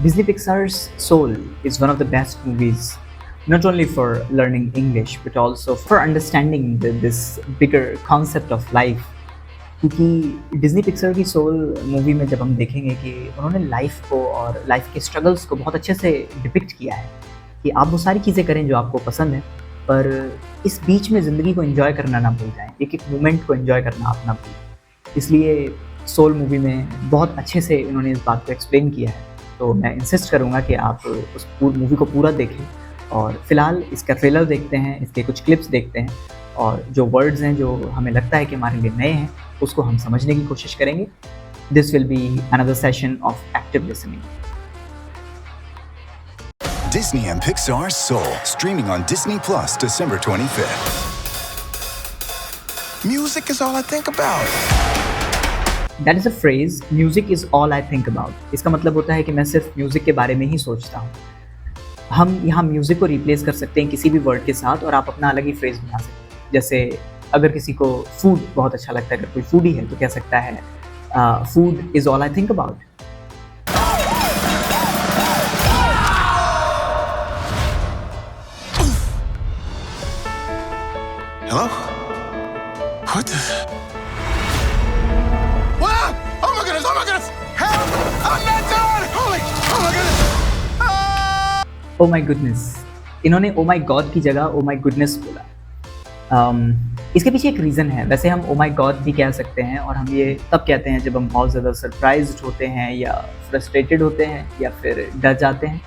Disney Pixar's Soul is one of the best movies, not only for learning English, but also for understanding this bigger concept of life. क्योंकि Disney Pixar की soul movie में जब हम देखेंगे कि उन्होंने life को और लाइफ के स्ट्रगल्स को बहुत अच्छे से डिपिक्ट किया है कि आप वो सारी चीज़ें करें जो आपको पसंद है, पर इस बीच में ज़िंदगी को एंजॉय करना ना भूल जाएं, एक एक मोमेंट को एंजॉय करना आप ना भूलें। इसलिए सोल मूवी में बहुत अच्छे से उन्होंने इस बात को एक्सप्लेन किया है। तो मैं इंसिस्ट करूँगा कि आप उस मूवी को पूरा देखें और फिलहाल इसका ट्रेलर देखते हैं, इसके कुछ क्लिप्स देखते हैं और जो वर्ड्स हैं जो हमें लगता है कि हमारे लिए नए हैं उसको हम समझने की कोशिश करेंगे। This will be another session of active listening. Disney and Pixar's Soul, streaming on Disney Plus December 25th. Music is all I think about. That is a phrase, music is all I think about. इसका मतलब होता है कि मैं सिर्फ music के बारे में ही सोचता हूँ। हम यहाँ म्यूज़िक को रिप्लेस कर सकते हैं किसी भी वर्ड के साथ और आप अपना अलग ही फ्रेज़ बना सकते हैं। जैसे अगर किसी को फूड बहुत अच्छा लगता है, अगर कोई फूडी है तो कह सकता है food is all I think about. Hello? What the? Wow! Oh my goodness! Oh my goodness! Help! I'm not done! Holy! Oh my goodness! Oh my goodness, इन्होंने ओ माई गॉड की जगह ओ माई गुडनेस बोला। इसके पीछे एक reason है। वैसे हम ओ माई गॉड भी कह सकते हैं और हम ये तब कहते हैं जब हम बहुत ज़्यादा सरप्राइज्ड होते हैं या फ्रस्ट्रेटेड होते हैं या फिर डर जाते हैं।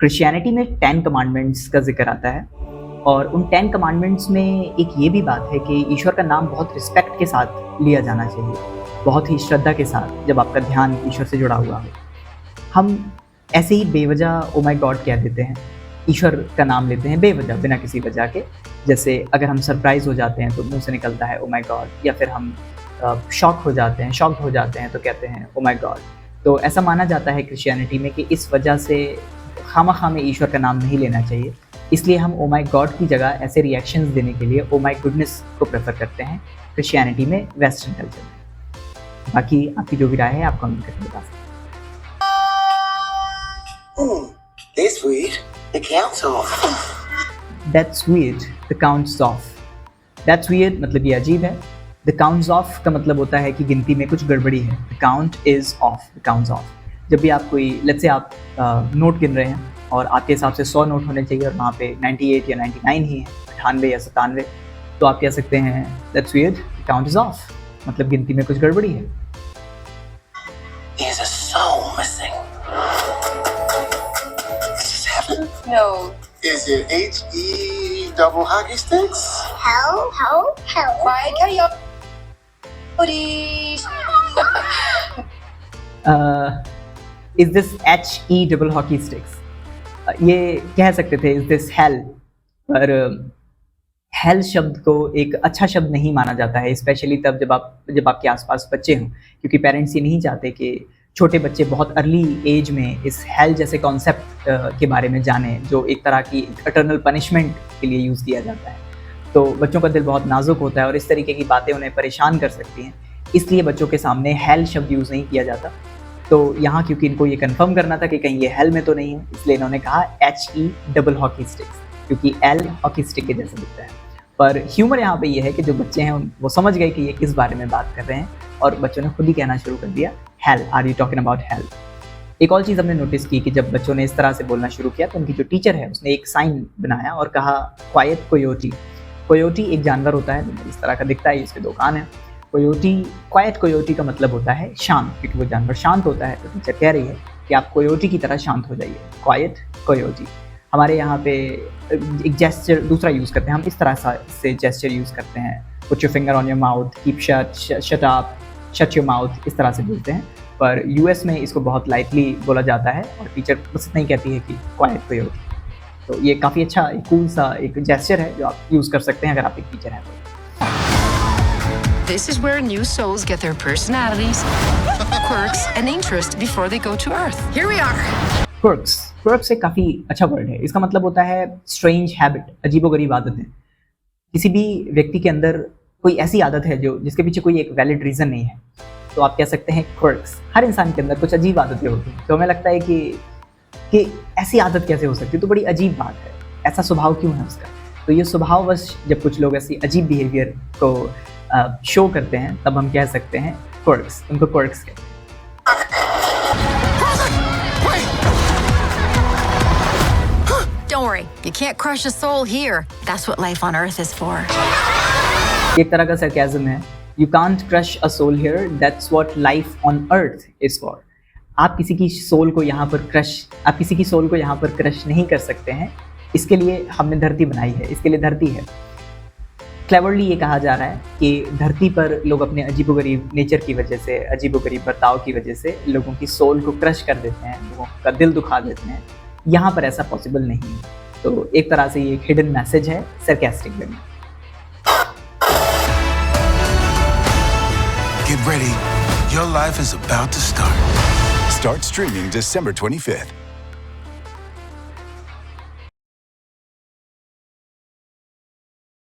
क्रिश्चियनिटी में 10 कमांडमेंट्स का जिक्र आता है और उन 10 कमांडमेंट्स में एक ये भी बात है कि ईश्वर का नाम बहुत रिस्पेक्ट के साथ लिया जाना चाहिए, बहुत ही श्रद्धा के साथ, जब आपका ध्यान ईश्वर से जुड़ा हुआ हो। हम ऐसे ही बेवजह ओ माई गॉड कह देते हैं, ईश्वर का नाम लेते हैं बेवजह, बिना किसी वजह के। जैसे अगर हम सरप्राइज़ हो जाते हैं तो मुंह से निकलता है ओ माई गॉड, या फिर हम शॉक्ड हो जाते हैं तो कहते हैं ओ माई गॉड। तो ऐसा माना जाता है क्रिश्चियनिटी में कि इस वजह से खामखा में ईश्वर का नाम नहीं लेना चाहिए। इसलिए हम ओ माई गॉड की जगह ऐसे रिएक्शंस देने के लिए ओ माई गुडनेस को प्रेफर करते हैं क्रिश्चियनिटी में, वेस्टर्न कल्चर में। बाकी आपकी जो भी राय है आप कमेंट करके बता सकते हैं। This weird. The count's off. That's weird. The count's off. That's weird मतलब ये अजीब है। The count's off का मतलब होता है कि गिनती में कुछ गड़बड़ी है। The count is off. The count's off. जब भी आप कोई, लेट्स से आप नोट गिन रहे हैं और आपके हिसाब से 100 नोट होने चाहिए और वहाँ पे 98 या 99 ही है, 98 या 97, तो आप कह सकते हैं That's weird. The count is off. मतलब गिनती में कुछ गड़बड़ी है। There's a soul missing. Is this heaven? No. Is it H-E double hockey sticks? Hell. Why coyotes? Is this H-E double hockey sticks? ये कह सकते थे इज दिस हेल, पर हेल शब्द को एक अच्छा शब्द नहीं माना जाता है, स्पेशली तब जब आपके आसपास बच्चे हों, क्योंकि पेरेंट्स ये नहीं चाहते कि छोटे बच्चे बहुत अर्ली एज में इस हेल जैसे कॉन्सेप्ट के बारे में जाने, जो एक तरह की इटर्नल पनिशमेंट के लिए यूज़ किया जाता है। तो बच्चों का दिल बहुत नाजुक होता है और इस तरीके की बातें उन्हें परेशान कर सकती हैं, इसलिए बच्चों के सामने हेल शब्द यूज़ नहीं किया जाता। तो यहाँ क्योंकि इनको ये कंफर्म करना था कि कहीं ये हेल में तो नहीं है, इसलिए इन्होंने कहा H-E डबल हॉकी स्टिक्स, क्योंकि L हॉकी स्टिक के जैसा दिखता है। पर ह्यूमर यहाँ पे ये है कि जो बच्चे हैं वो समझ गए कि ये किस बारे में बात कर रहे हैं और बच्चों ने खुद ही कहना शुरू कर दिया hell, are you talking about hell. एक और चीज़ हमने नोटिस की कि जब बच्चों ने इस तरह से बोलना शुरू किया तो उनकी जो टीचर है उसने एक साइन बनाया और कहा क्वाइट कोयोटी। कोयोटी एक जानवर होता है, इस तरह का दिखता है, इसके 2 कान हैं। कोयोटी, क्वाइट कोयोटी का मतलब होता है शांत, क्योंकि वो जानवर शांत होता है। तो टीचर कह रही है कि आप कोयोटी की तरह शांत हो जाइए, क्वाइट कोयोटी। हमारे यहाँ पे एक जेस्चर दूसरा यूज़ करते हैं, हम इस तरह से जेस्चर यूज़ करते हैं, put your finger on your mouth, keep shut, shut up, shut your mouth, इस तरह से बोलते हैं। पर यूएस में इसको बहुत लाइटली बोला जाता है और टीचर बस इतना ही कहती है कि क्वाइट कोयोटी। तो ये काफ़ी अच्छा, एक कूल सा एक जेस्चर है जो आप यूज़ कर सकते हैं अगर आप एक टीचर हैं तो। This is where new souls get their personalities, quirks, and interest before they go to Earth. Here we are. Quirks एक काफ़ी अच्छा वर्ड है। इसका मतलब होता है स्ट्रेंज हैबिट, अजीबोगरीब आदतें। किसी भी व्यक्ति के अंदर कोई ऐसी आदत है जिसके पीछे कोई एक वैलिड रीज़न नहीं है। तो आप कह सकते हैं quirks। हर इंसान के अंदर कुछ अजीब आदतें होती हैं, तो हमें लगता है कि ऐसी आदत कैसे हो सकती है, तो बड़ी अजीब बात है, ऐसा स्वभाव क्यों है उसका। तो ये स्वभाववश जब कुछ लोग ऐसी अजीब बिहेवियर को शो करते हैं, तब हम कह सकते हैं quirks, उनको quirks कहते हैं। Don't worry, you can't crush a soul here. That's what life on Earth is for. एक तरह का sarcasm है, you can't crush a soul here, that's what life on earth is for। आप किसी की सोल को यहाँ पर क्रश नहीं कर सकते हैं, इसके लिए हमने धरती बनाई है, इसके लिए धरती है। क्लेवरली ये कहा जा रहा है कि धरती पर लोग अपने अजीबोगरीब नेचर की वजह से, अजीबोगरीब बर्ताव की वजह से लोगों की सोल को क्रश कर देते हैं, लोगों का दिल दुखा देते हैं। यहाँ पर ऐसा पॉसिबल नहीं है। तो एक तरह से ये एक हिडन मैसेज है सरकास्टिक वे में। Get ready. Your life is about to start. Start streaming December 25th.